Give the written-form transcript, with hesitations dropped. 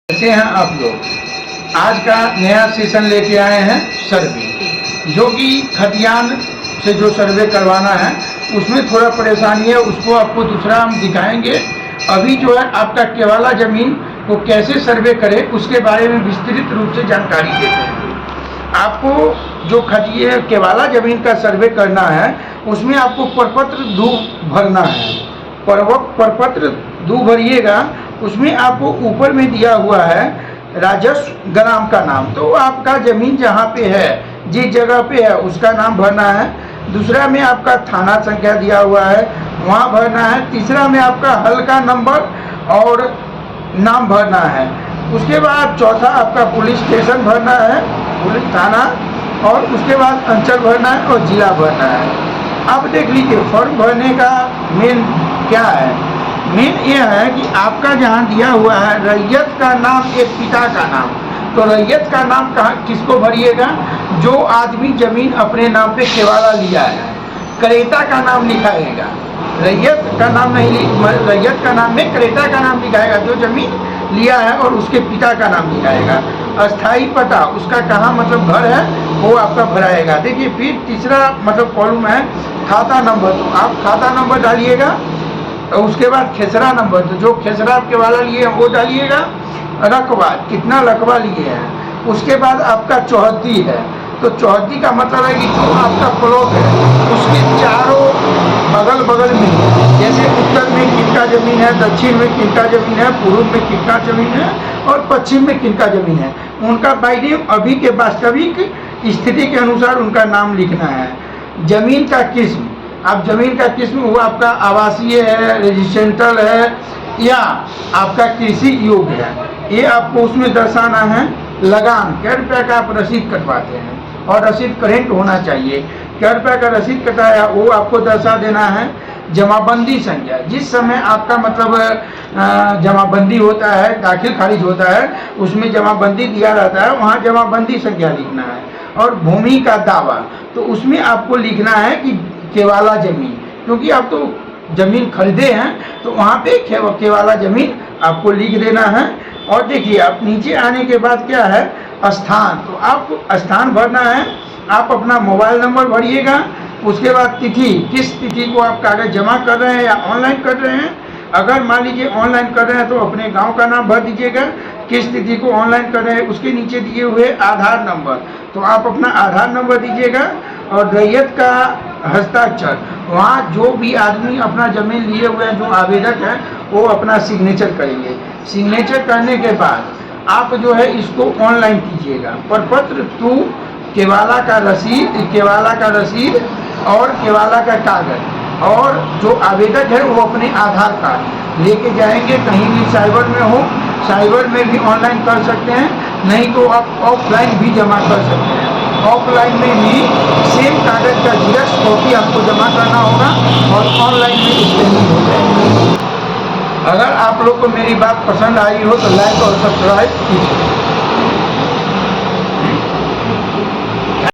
कैसे हैं आप लोग। आज का नया सेशन लेके आए हैं सर्वे, जो कि खतियान से जो सर्वे करवाना है उसमें थोड़ा परेशानी है, उसको आपको दूसरा हम दिखाएंगे। अभी जो है आपका केवाला ज़मीन को कैसे सर्वे करें उसके बारे में विस्तृत रूप से जानकारी देते हैं। आपको जो खतिये केवाला ज़मीन का सर्वे करना है उसमें आपको प्रपत्र 2 भरना है। प्रपत्र 2 भरिएगा, उसमें आपको ऊपर में दिया हुआ है राजस्व ग्राम का नाम, तो आपका ज़मीन जहाँ पे है, जिस जगह पे है उसका नाम भरना है। दूसरा में आपका थाना संख्या दिया हुआ है, वहाँ भरना है। तीसरा में आपका हल का नंबर और नाम भरना है। उसके बाद चौथा आपका पुलिस स्टेशन भरना है, पुलिस थाना, और उसके बाद अंचल भरना है और ज़िला भरना है। अब देख लीजिए फॉर्म भरने का मेन क्या है। मेन ये है कि आपका जहाँ दिया हुआ है रैयत का नाम, एक पिता का नाम, तो रैयत का नाम कहाँ किसको भरिएगा? जो आदमी ज़मीन अपने नाम पे केवाला लिया है, क्रेता का नाम लिखाएगा। रैयत का नाम नहीं, रैयत का नाम में क्रेता का नाम लिखाएगा, जो ज़मीन लिया है, और उसके पिता का नाम लिखाएगा। अस्थाई पता उसका कहाँ मतलब घर है वो आपका भराएगा। देखिए फिर तीसरा मतलब कॉलम है खाता नंबर, तो आप खाता नंबर डालिएगा। उसके बाद खेसरा नंबर, तो जो खेसरा आपके वाला लिए हैं वो डालिएगा। रकबा, कितना रकबा लिए हैं। उसके बाद आपका चौहद्दी है, तो चौहद्दी का मतलब है कि जो आपका प्लॉट है उसके चारों अगल बगल में, जैसे उत्तर में किनका ज़मीन है, दक्षिण में किनका ज़मीन है, पूर्व में किनका ज़मीन है और पश्चिम में किनका ज़मीन है, उनका बाय नेम अभी के वास्तविक स्थिति के अनुसार उनका नाम लिखना है। ज़मीन का किस्म, आप ज़मीन का किस्म वो आपका आवासीय है, रेजिडेंशियल है या आपका कृषि योग्य है, ये आपको उसमें दर्शाना है। लगान, क्या रुपये का आप रसीद कटवाते हैं, और रसीद करेंट होना चाहिए। क्या रुपये का रसीद कटाया वो आपको दर्शा देना है। जमाबंदी संख्या, जिस समय आपका मतलब जमाबंदी होता है, दाखिल खारिज होता है, उसमें जमाबंदी दिया रहता है, वहाँ जमाबंदी संख्या लिखना है। और भूमि का दावा, तो उसमें आपको लिखना है कि केवाला ज़मीन, क्योंकि आप तो ज़मीन खरीदे हैं, तो वहाँ पे केवाला ज़मीन आपको लिख देना है। और देखिए आप नीचे आने के बाद क्या है स्थान, तो आपको स्थान भरना है। आप अपना मोबाइल नंबर भरिएगा। उसके बाद तिथि, किस तिथि को आप कागज़ जमा कर रहे हैं या ऑनलाइन कर रहे हैं। अगर मान लीजिए ऑनलाइन कर रहे हैं तो अपने गांव का नाम भर दीजिएगा। किस तिथि को ऑनलाइन कर रहे हैं उसके नीचे दिए हुए आधार नंबर, तो आप अपना आधार नंबर दीजिएगा। और रैयत का हस्ताक्षर, वहाँ जो भी आदमी अपना ज़मीन लिए हुए हैं, जो आवेदक हैं, वो अपना सिग्नेचर करेंगे। सिग्नेचर करने के बाद आप जो है इसको ऑनलाइन कीजिएगा। प्रपत्र 2 केवाला का रसीद और केवाला का कागज़, और जो आवेदक है वो अपने आधार कार्ड लेके जाएंगे। कहीं भी साइबर में हो, साइबर में भी ऑनलाइन कर सकते हैं, नहीं तो आप ऑफलाइन भी जमा कर सकते हैं। ऑफलाइन में भी सेम कागज़ का जेरॉक्स कॉपी आपको जमा करना होगा और ऑनलाइन में स्कैनिंग हो जाएगी। अगर आप लोग को मेरी बात पसंद आई हो तो लाइक और सब्सक्राइब कीजिए।